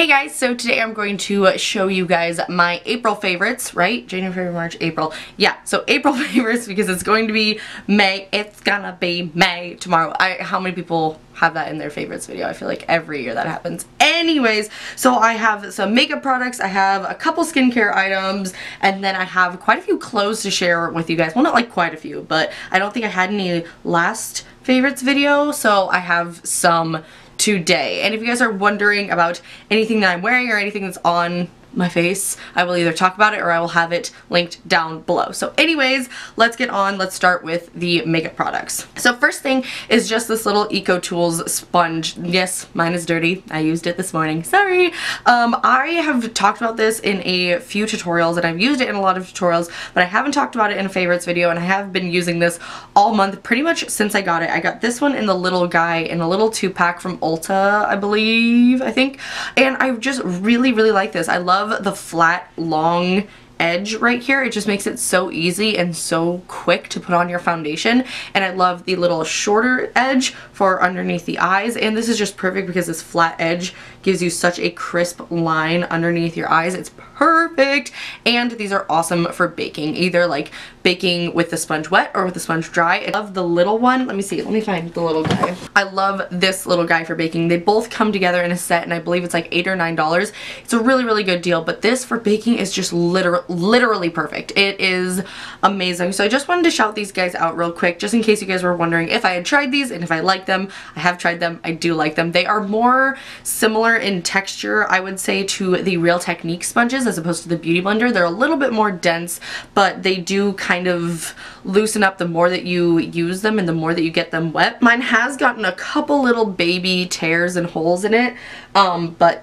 Hey guys, so today I'm going to show you guys my April favorites, right? January, February, March, April. Yeah, so April favorites because it's going to be May. It's gonna be May tomorrow. How many people have that in their favorites video? I feel like every year that happens. Anyways, so I have some makeup products, I have a couple skincare items, and then I have quite a few clothes to share with you guys. Well, not like quite a few, but I don't think I had any last favorites video, so I have some today. And if you guys are wondering about anything that I'm wearing or anything that's on my face, I will either talk about it or I will have it linked down below. So anyways, let's get on. Let's start with the makeup products. So first thing is just this little Eco Tools sponge. Yes, mine is dirty. I used it this morning. Sorry. I have talked about this in a few tutorials and I've used it in a lot of tutorials, but I haven't talked about it in a favorites video, and I have been using this all month pretty much since I got it. I got this one in the little guy in a little 2-pack from Ulta, I think, and I just really like this. I love the flat long edge right here. It just makes it so easy and so quick to put on your foundation, and I love the little shorter edge for underneath the eyes, and this is just perfect because this flat edge gives you such a crisp line underneath your eyes. It's perfect, and these are awesome for baking, either like baking with the sponge wet or with the sponge dry. I love the little one. Let me see, let me find the little guy. I love this little guy for baking. They both come together in a set, and I believe it's like $8 or $9. It's a really good deal, but this for baking is just literally perfect. It is amazing. So I just wanted to shout these guys out real quick, just in case you guys were wondering if I had tried these and if I liked them. I have tried them. I do like them. They are more similar in texture, I would say, to the Real Technique sponges as opposed to the Beauty Blender. They're a little bit more dense, but they do kind of loosen up the more that you use them and the more that you get them wet. Mine has gotten a couple little baby tears and holes in it, but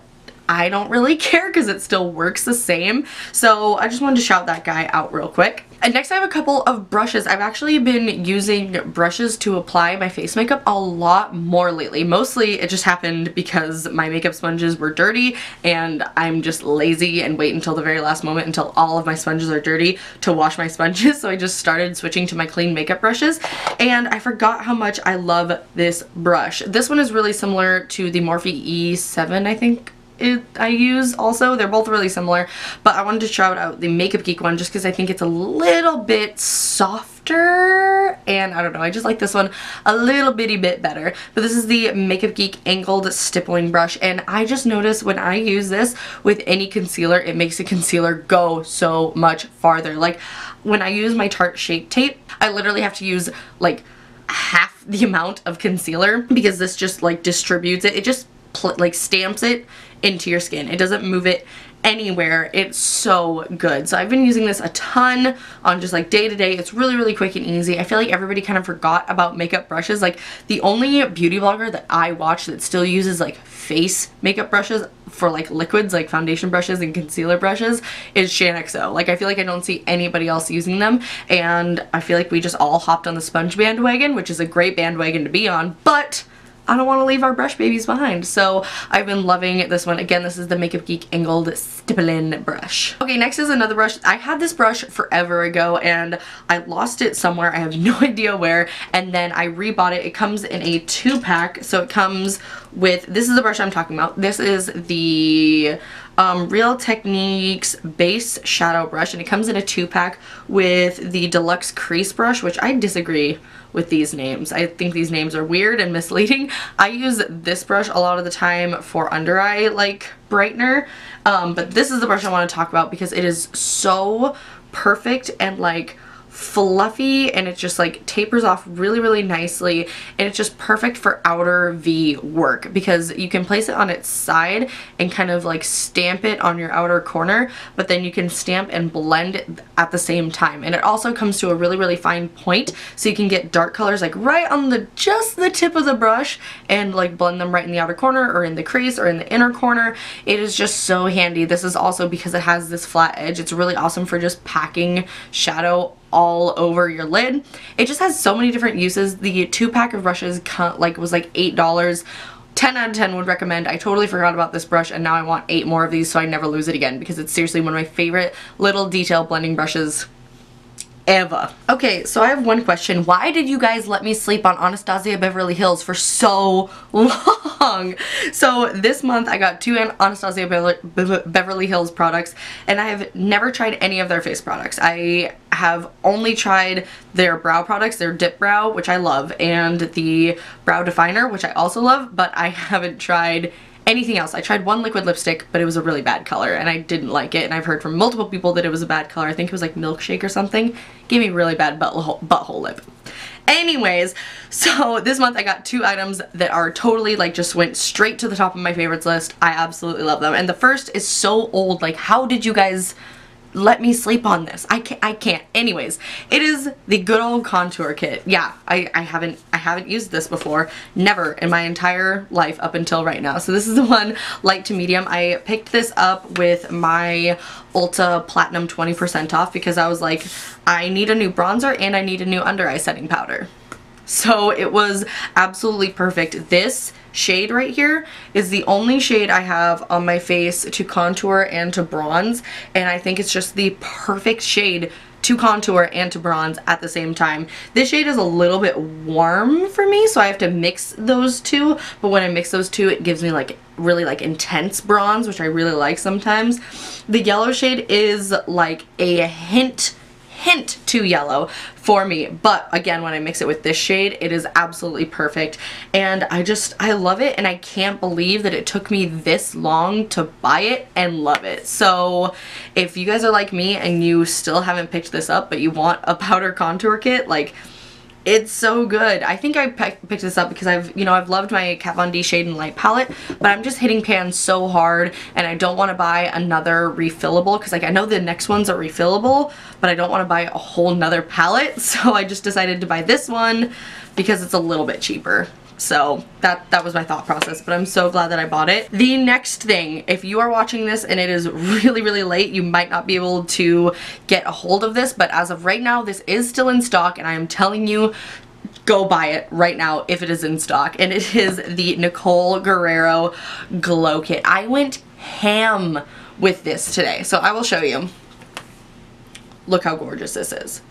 I don't really care because it still works the same. So I just wanted to shout that guy out real quick. And next I have a couple of brushes. I've actually been using brushes to apply my face makeup a lot more lately. Mostly it just happened because my makeup sponges were dirty and I'm just lazy and wait until the very last moment until all of my sponges are dirty to wash my sponges. So I just started switching to my clean makeup brushes, and I forgot how much I love this brush. This one is really similar to the Morphe E7, I think I use also. They're both really similar, but I wanted to shout out the Makeup Geek one just because I think it's a little bit softer, and I don't know, I just like this one a little bitty bit better. But this is the Makeup Geek angled stippling brush, and I just noticed when I use this with any concealer, it makes the concealer go so much farther. Like when I use my Tarte Shape Tape, I literally have to use like half the amount of concealer because this just like distributes it. It just like stamps it into your skin. It doesn't move it anywhere. It's so good. So I've been using this a ton on just like day to day. It's really quick and easy. I feel like everybody kind of forgot about makeup brushes. Like the only beauty blogger that I watch that still uses like face makeup brushes for like liquids, like foundation brushes and concealer brushes, is ShanXO. Like I feel like I don't see anybody else using them, and I feel like we just all hopped on the sponge bandwagon, which is a great bandwagon to be on, but I don't want to leave our brush babies behind. So I've been loving this one. Again, this is the Makeup Geek angled stippling brush. Okay, next is another brush. I had this brush forever ago and I lost it somewhere. I have no idea where, and then I rebought it. It comes in a 2-pack, so it comes with, this is the brush I'm talking about. This is the Real Techniques base shadow brush, and it comes in a 2-pack with the deluxe crease brush, which I disagree with these names. I think these names are weird and misleading. I use this brush a lot of the time for under eye like brightener, but this is the brush I want to talk about because it is so perfect and like fluffy, and it just like tapers off really nicely, and it's just perfect for outer V work because you can place it on its side and kind of like stamp it on your outer corner, but then you can stamp and blend at the same time. And it also comes to a really fine point, so you can get dark colors like right on the just the tip of the brush and like blend them right in the outer corner or in the crease or in the inner corner. It is just so handy. This is also because it has this flat edge. It's really awesome for just packing shadow all over your lid. It just has so many different uses. The 2-pack of brushes was like $8. 10 out of 10 would recommend. I totally forgot about this brush, and now I want 8 more of these so I never lose it again because it's seriously one of my favorite little detail blending brushes ever. Okay, so I have one question. Why did you guys let me sleep on Anastasia Beverly Hills for so long? So this month I got 2 Anastasia Beverly Hills products, and I have never tried any of their face products. I have only tried their brow products, their dip brow, which I love, and the brow definer, which I also love, but I haven't tried anything else. I tried one liquid lipstick, but it was a really bad color and I didn't like it, and I've heard from multiple people that it was a bad color. I think it was like milkshake or something. Gave me really bad butthole lip. Anyways, so this month I got 2 items that are totally like just went straight to the top of my favorites list. I absolutely love them. And the first is so old. Like, how did you guys let me sleep on this? I can't. Anyways, it is the good old contour kit. Yeah, I haven't used this before. Never in my entire life up until right now. So this is the one, light to medium. I picked this up with my Ulta Platinum 20% off because I was like, I need a new bronzer and I need a new under eye setting powder. So it was absolutely perfect. This shade right here is the only shade I have on my face to contour and to bronze, and I think it's just the perfect shade to contour and to bronze at the same time. This shade is a little bit warm for me, so I have to mix those two, but when I mix those two it gives me like really like intense bronze, which I really like sometimes. The yellow shade is like a hint too yellow for me, but again, when I mix it with this shade, it is absolutely perfect, and I love it, and I can't believe that it took me this long to buy it and love it. So if you guys are like me and you still haven't picked this up but you want a powder contour kit, like, it's so good. I think I picked this up because I've loved my Kat Von D Shade and Light palette, but I'm just hitting pan so hard and I don't want to buy another refillable because like I know the next ones are refillable, but I don't want to buy a whole nother palette, so I just decided to buy this one because it's a little bit cheaper. So that was my thought process, but I'm so glad that I bought it. The next thing, if you are watching this and it is really, really late, you might not be able to get a hold of this, but as of right now, this is still in stock, and I am telling you, go buy it right now if it is in stock, and it is the Nicole Guerrero Glow Kit. I went ham with this today, so I will show you. Look how gorgeous this is.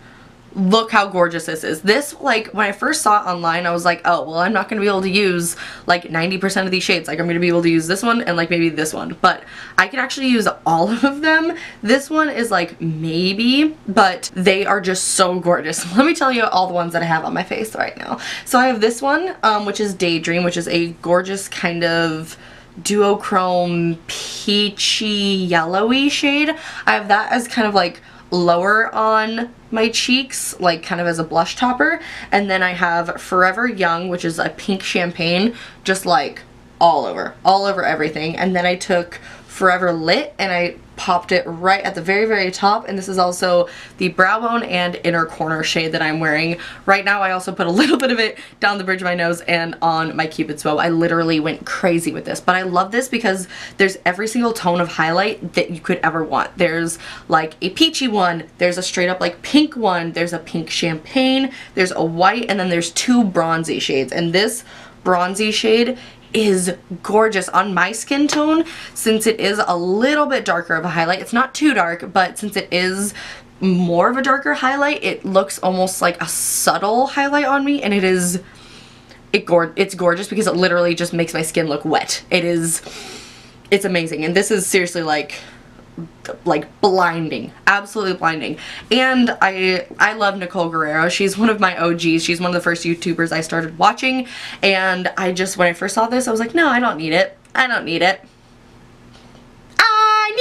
Look how gorgeous this is. This, like, when I first saw it online, I was like, oh, well, I'm not going to be able to use, like, 90% of these shades. Like, I'm going to be able to use this one and, like, maybe this one. But I can actually use all of them. This one is, like, maybe, but they are just so gorgeous. Let me tell you all the ones that I have on my face right now. So I have this one, which is Daydream, which is a gorgeous kind of duochrome peachy yellowy shade. I have that as kind of, like, lower on my cheeks, like kind of as a blush topper, and then I have Forever Young, which is a pink champagne, just like all over everything, and then I took Forever Lit and I popped it right at the very, very top, and this is also the brow bone and inner corner shade that I'm wearing right now. I also put a little bit of it down the bridge of my nose and on my Cupid's bow. I literally went crazy with this, but I love this because there's every single tone of highlight that you could ever want. There's like a peachy one, there's a straight up like pink one, there's a pink champagne, there's a white, and then there's 2 bronzy shades, and this bronzy shade is gorgeous on my skin tone since it is a little bit darker of a highlight. It's not too dark, but since it is more of a darker highlight, it looks almost like a subtle highlight on me, and it's gorgeous because it literally just makes my skin look wet. It's amazing, and this is seriously like blinding, absolutely blinding. And I love Nicole Guerrero. She's one of my OGs. She's one of the first YouTubers I started watching, and when I first saw this, I was like, no, I don't need it. I don't need it. I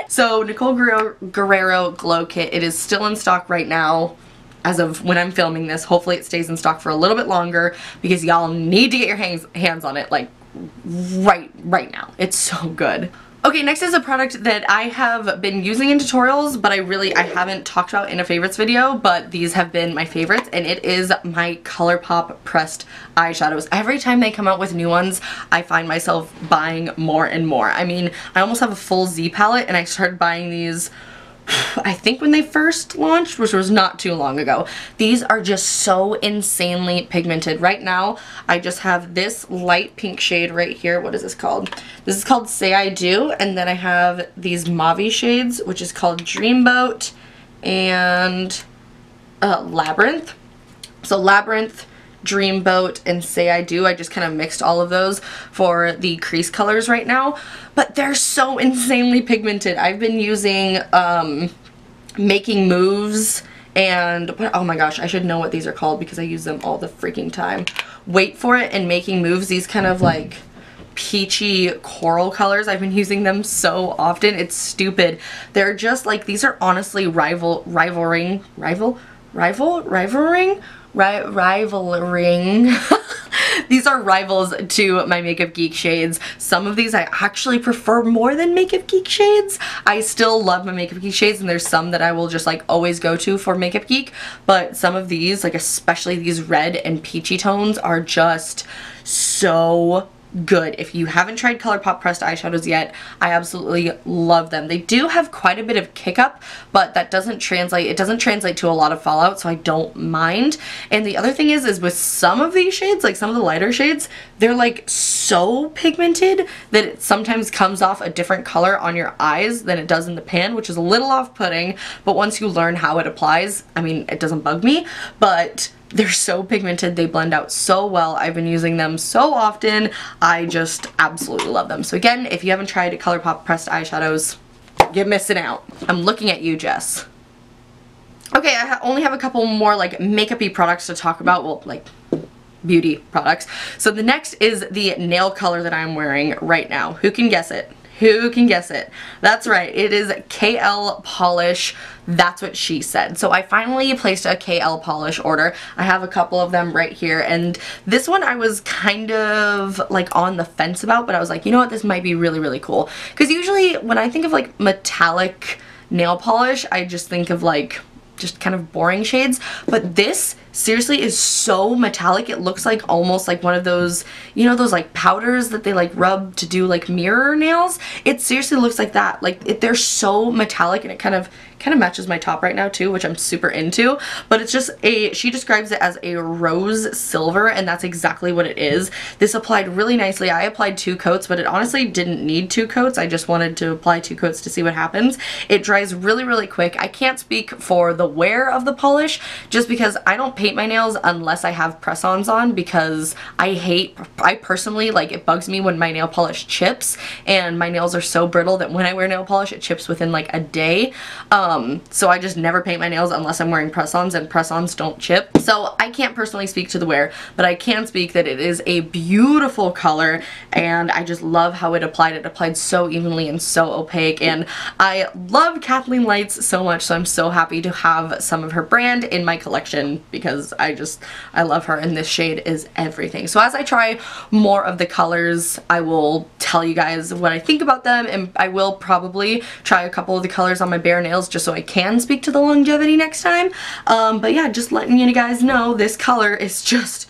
need it! So Nicole Guerrero Glow Kit, it is still in stock right now as of when I'm filming this. Hopefully it stays in stock for a little bit longer because y'all need to get your hands on it like right now. It's so good. Okay, next is a product that I have been using in tutorials, but I haven't talked about in a favorites video, but these have been my favorites, and it is my Colourpop pressed eyeshadows. Every time they come out with new ones, I find myself buying more and more. I mean, I almost have a full Z palette, and I started buying these I think when they first launched, which was not too long ago. These are just so insanely pigmented. Right now, I just have this light pink shade right here. What is this called? This is called Say I Do, and then I have these mauve shades, which is called Dreamboat and Labyrinth. So Labyrinth, Dreamboat, and Say I Do. I just kind of mixed all of those for the crease colors right now. But they're so insanely pigmented. I've been using Making Moves and, oh my gosh, I should know what these are called because I use them all the freaking time. Wait for it and Making Moves. These kind of like peachy coral colors. I've been using them so often. It's stupid. They're just like, these are honestly rivaling these are rivals to my Makeup Geek shades. Some of these I actually prefer more than Makeup Geek shades. I still love my Makeup Geek shades, and there's some that I will just like always go to for Makeup Geek, but some of these, like especially these red and peachy tones, are just so good. If you haven't tried Colourpop pressed eyeshadows yet, I absolutely love them. They do have quite a bit of kick up, but that doesn't translate, it doesn't translate to a lot of fallout, so I don't mind. And the other thing is with some of these shades, like some of the lighter shades, they're like so pigmented that it sometimes comes off a different color on your eyes than it does in the pan, which is a little off-putting, but once you learn how it applies, I mean, it doesn't bug me, but they're so pigmented, they blend out so well. I've been using them so often. I just absolutely love them. So again, if you haven't tried Colourpop pressed eyeshadows, you're missing out. I'm looking at you, Jess. Okay, I only have a couple more like makeup-y products to talk about. Well, like beauty products. So the next is the nail color that I'm wearing right now. Who can guess it? Who can guess it? That's right, it is KL Polish. That's what she said. So I finally placed a KL Polish order. I have a couple of them right here, and this one I was kind of like on the fence about, but I was like, you know what, this might be really, really cool. Because usually when I think of like metallic nail polish, I just think of like just kind of boring shades, but this seriously is so metallic. It looks like almost like one of those, you know, those like powders that they like rub to do like mirror nails. It seriously looks like that. Like they're so metallic, and it kind of matches my top right now too, which I'm super into. But it's just she describes it as a rose silver, and that's exactly what it is. This applied really nicely. I applied 2 coats, but it honestly didn't need 2 coats. I just wanted to apply 2 coats to see what happens. It dries really, really quick. I can't speak for the wear of the polish just because I don't paint my nails unless I have press-ons on, because I personally, like, it bugs me when my nail polish chips, and my nails are so brittle that when I wear nail polish it chips within like a day. So I just never paint my nails unless I'm wearing press-ons, and press-ons don't chip. So I can't personally speak to the wear, but I can speak that it is a beautiful color, and I just love how it applied. It applied so evenly and so opaque, and I love Kathleen Lights so much, so I'm so happy to have some of her brand in my collection because I love her, and this shade is everything. So as I try more of the colors, I will tell you guys what I think about them, and I will probably try a couple of the colors on my bare nails just so I can speak to the longevity next time. But yeah, just letting you guys know this color is just,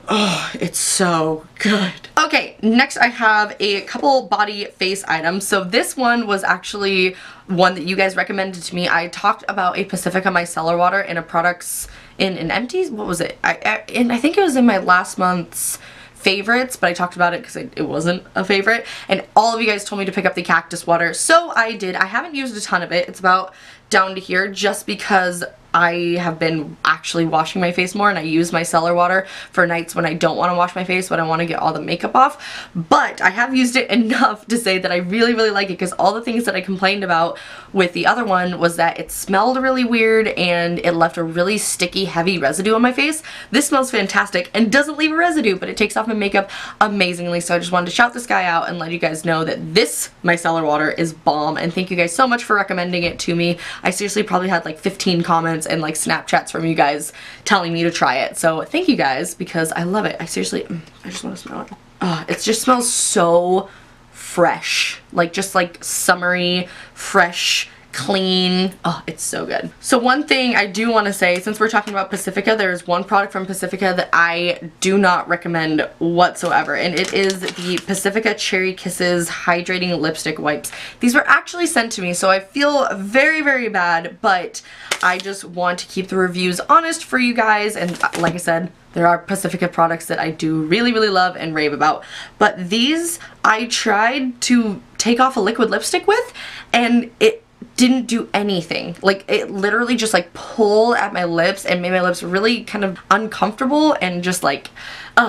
oh, it's so good. Okay, next I have a couple body face items. So this one was actually one that you guys recommended to me. I talked about a Pacifica micellar water in a products in an empty, what was it? I think it was in my last month's favorites, but I talked about it because it wasn't a favorite, and all of you guys told me to pick up the cactus water, so I did. I haven't used a ton of it. It's about down to here just because I have been actually washing my face more, and I use micellar water for nights when I don't want to wash my face but I want to get all the makeup off. But I have used it enough to say that I really, really like it, because all the things that I complained about with the other one was that it smelled really weird and it left a really sticky, heavy residue on my face. This smells fantastic and doesn't leave a residue, but it takes off my makeup amazingly. So I just wanted to shout this guy out and let you guys know that this micellar water is bomb, and thank you guys so much for recommending it to me. I seriously probably had like 15 comments and like Snapchats from you guys telling me to try it. So thank you guys, because I love it. I seriously, I just want to smell it. It just smells so fresh. Like just like summery, fresh, clean. Oh, it's so good. So one thing I do want to say, since we're talking about Pacifica, there is one product from Pacifica that I do not recommend whatsoever, and it is the Pacifica Cherry Kisses Hydrating Lipstick Wipes. These were actually sent to me, so I feel very, very bad, but I just want to keep the reviews honest for you guys, and like I said, there are Pacifica products that I do really, really love and rave about. But these, I tried to take off a liquid lipstick with, and it didn't do anything. Like, it literally just like pulled at my lips and made my lips really kind of uncomfortable, and just like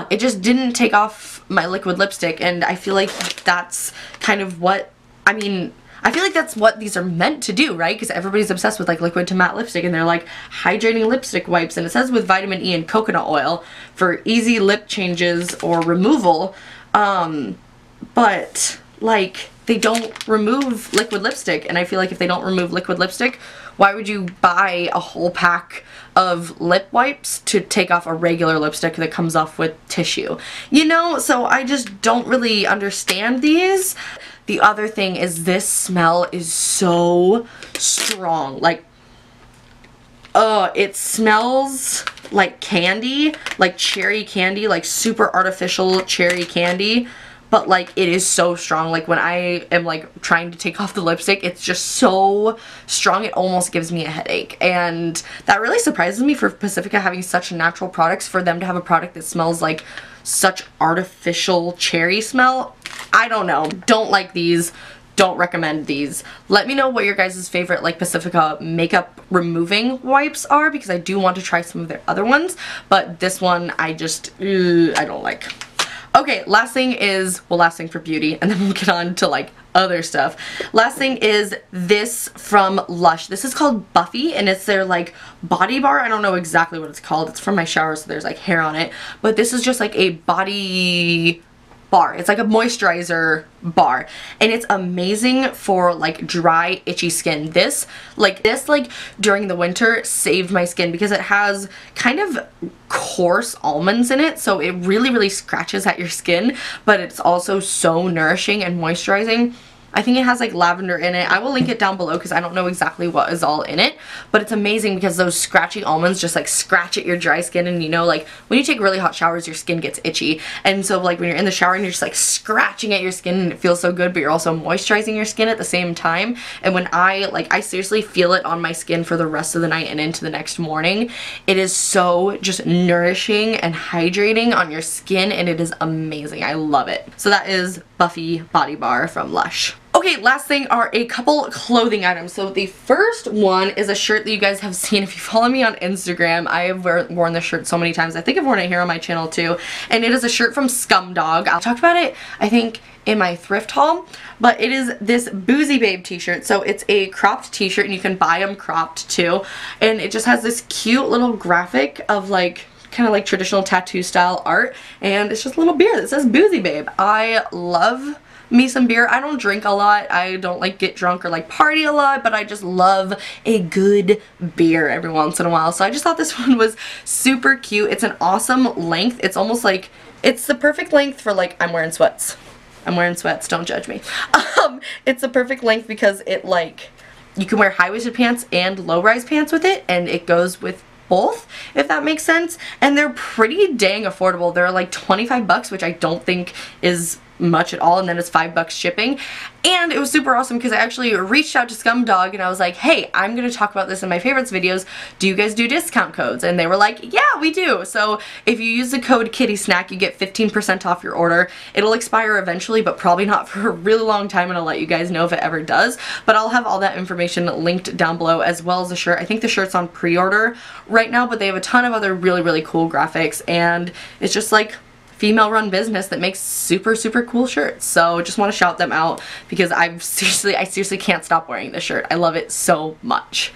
it just didn't take off my liquid lipstick. And I feel like that's kind of what, I mean, I feel like that's what these are meant to do, right? Because everybody's obsessed with like liquid to matte lipstick, and they're like hydrating lipstick wipes, and it says with vitamin E and coconut oil for easy lip changes or removal, but like they don't remove liquid lipstick. And I feel like if they don't remove liquid lipstick, why would you buy a whole pack of lip wipes to take off a regular lipstick that comes off with tissue? You know, so I just don't really understand these. The other thing is this smell is so strong. Like, it smells like candy, like cherry candy, like super artificial cherry candy. But like, it is so strong. Like, when I am like trying to take off the lipstick, it's just so strong it almost gives me a headache. And that really surprises me for Pacifica having such natural products, for them to have a product that smells like such artificial cherry smell. I don't know. Don't like these. Don't recommend these. Let me know what your guys' favorite like Pacifica makeup removing wipes are, because I do want to try some of their other ones, but this one I just, I don't like. Okay, last thing is, well, last thing for beauty, and then we'll get on to like other stuff. Last thing is this from Lush. This is called Buffy, and it's their like body bar. I don't know exactly what it's called. It's from my shower, so there's like hair on it, but this is just like a body bar. It's like a moisturizer bar, and it's amazing for like dry itchy skin. This during the winter saved my skin, because it has kind of coarse almonds in it, so it really scratches at your skin, but it's also so nourishing and moisturizing. I think it has like lavender in it. I will link it down below because I don't know exactly what is all in it, but it's amazing because those scratchy almonds just like scratch at your dry skin. And you know, like when you take really hot showers, your skin gets itchy, and so like when you're in the shower and you're just like scratching at your skin, and it feels so good, but you're also moisturizing your skin at the same time. And when I seriously feel it on my skin for the rest of the night and into the next morning. It is so just nourishing and hydrating on your skin, and it is amazing. I love it. So that is Buffy Body Bar from Lush. Okay, last thing are a couple clothing items. So the first one is a shirt that you guys have seen. If you follow me on Instagram, I have worn this shirt so many times. I think I've worn it here on my channel too. And it is a shirt from Scumdog. I talked about it, I think, in my thrift haul. But it is this Boozy Babe t-shirt. So it's a cropped t-shirt, and you can buy them cropped too. And it just has this cute little graphic of like kind of like traditional tattoo style art, and it's just a little beer that says Boozy Babe. I love me some beer. I don't drink a lot. I don't like get drunk or like party a lot, but I just love a good beer every once in a while. So I just thought this one was super cute. It's an awesome length. It's almost like, it's the perfect length for like, I'm wearing sweats. I'm wearing sweats, don't judge me. It's the perfect length because it like, you can wear high-waisted pants and low-rise pants with it, and it goes with both, if that makes sense. And they're pretty dang affordable. They're like 25 bucks, which I don't think is much at all, and then it's $5 shipping. And it was super awesome because I actually reached out to Scumdog and I was like, hey, I'm gonna talk about this in my favorites videos. Do you guys do discount codes? And they were like, yeah, we do. So if you use the code Kittysnack, you get 15% off your order. It'll expire eventually, but probably not for a really long time, and I'll let you guys know if it ever does. But I'll have all that information linked down below, as well as the shirt. I think the shirt's on pre-order right now, but they have a ton of other really cool graphics, and it's just like female run business that makes super cool shirts. So just want to shout them out because I seriously can't stop wearing this shirt. I love it so much.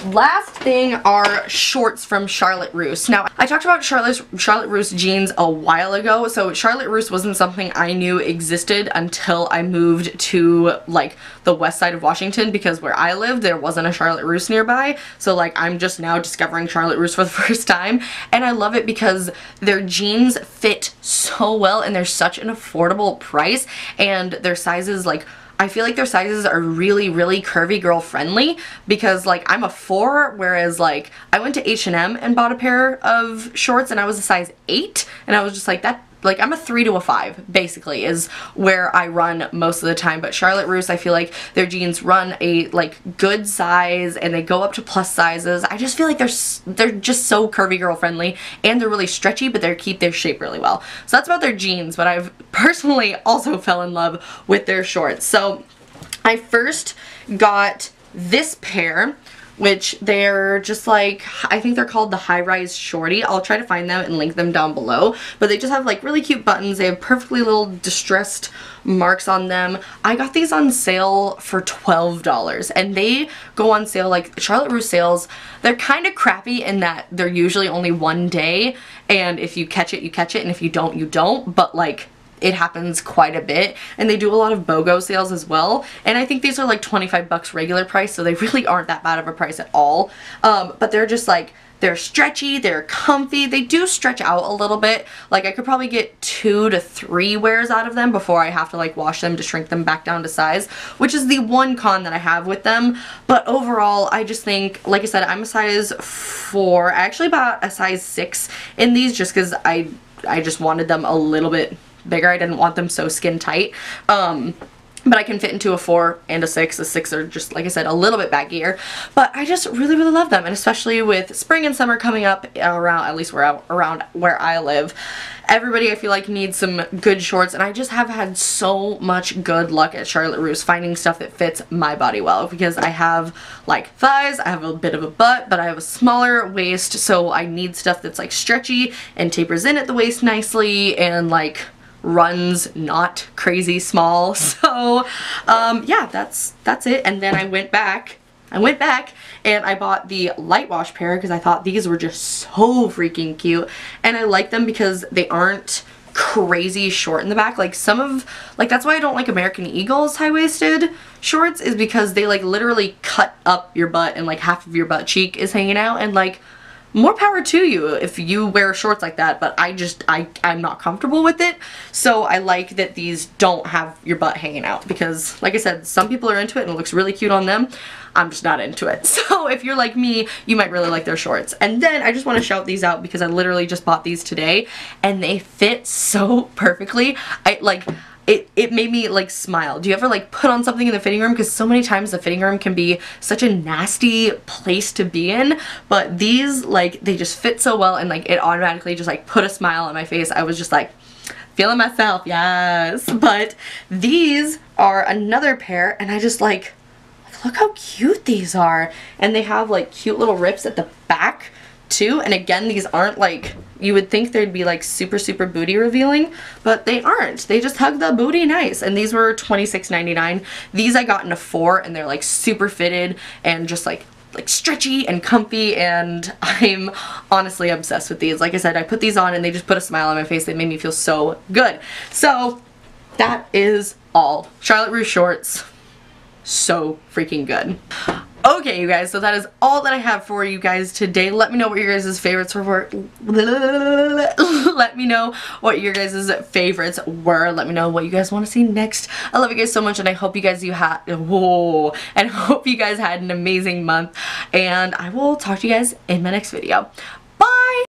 Last thing are shorts from Charlotte Russe. Now, I talked about Charlotte Russe jeans a while ago. So Charlotte Russe wasn't something I knew existed until I moved to like the west side of Washington, because where I lived there wasn't a Charlotte Russe nearby. So like I'm just now discovering Charlotte Russe for the first time, and I love it because their jeans fit so well, and they're such an affordable price, and their sizes, like, I feel like their sizes are really curvy girl friendly, because like I'm a 4, whereas like I went to H&M and bought a pair of shorts and I was a size 8, and I was just like, that, like, I'm a 3 to a 5 basically is where I run most of the time. But Charlotte Russe, I feel like their jeans run a like good size, and they go up to plus sizes. I just feel like they're just so curvy girl friendly, and they're really stretchy, but they keep their shape really well. So that's about their jeans, but I've personally also fell in love with their shorts. So I first got this pair, which they're just like, I think they're called the High Rise Shorty. I'll try to find them and link them down below. But they just have like really cute buttons. They have perfectly little distressed marks on them. I got these on sale for $12, and they go on sale like Charlotte Russe sales. They're kind of crappy in that they're usually only one day, and if you catch it, you catch it, and if you don't, you don't. But like, it happens quite a bit, and they do a lot of BOGO sales as well, and I think these are like 25 bucks regular price, so they really aren't that bad of a price at all. But they're just like, they're stretchy, they're comfy, they do stretch out a little bit. Like, I could probably get 2 to 3 wears out of them before I have to like wash them to shrink them back down to size, which is the one con that I have with them. But overall, I just think, like I said, I'm a size 4. I actually bought a size 6 in these just because I just wanted them a little bit bigger. I didn't want them so skin tight. But I can fit into a 4 and a 6. The 6 are just, like I said, a little bit baggier. But I just really, really love them. And especially with spring and summer coming up around, at least around where I live, everybody I feel like needs some good shorts. And I just have had so much good luck at Charlotte Russe finding stuff that fits my body well. Because I have like thighs, I have a bit of a butt, but I have a smaller waist. So I need stuff that's like stretchy and tapers in at the waist nicely and like runs not crazy small. So yeah, that's it. And then I went back and I bought the light wash pair because I thought these were just so freaking cute, and I like them because they aren't crazy short in the back. Like some of, like, that's why I don't like American Eagle's high-waisted shorts, is because they like literally cut up your butt and like half of your butt cheek is hanging out, and like, more power to you if you wear shorts like that, but I'm not comfortable with it. So I like that these don't have your butt hanging out because, like I said, some people are into it and it looks really cute on them. I'm just not into it. So if you're like me, you might really like their shorts. And then I just want to shout these out because I literally just bought these today and they fit so perfectly. It made me like smile. Do you ever like put on something in the fitting room? Because so many times the fitting room can be such a nasty place to be in, but these, like, they just fit so well, and like it automatically just like put a smile on my face. I was just like feeling myself, yes. But these are another pair, and I just like, look how cute these are. And they have like cute little rips at the back too, and again, these aren't like, you would think they'd be like super booty revealing, but they aren't. They just hug the booty nice. And these were $26.99. These I got in a 4, and they're like super fitted and just like stretchy and comfy, and I'm honestly obsessed with these. Like I said, I put these on and they just put a smile on my face. They made me feel so good. So that is all. Charlotte Russe shorts, so freaking good. Okay, you guys, so that is all that I have for you guys today. Let me know what your guys' favorites were. Let me know what your guys' favorites were. Let me know what you guys want to see next. I love you guys so much, and I hope you guys had an amazing month. And I will talk to you guys in my next video. Bye!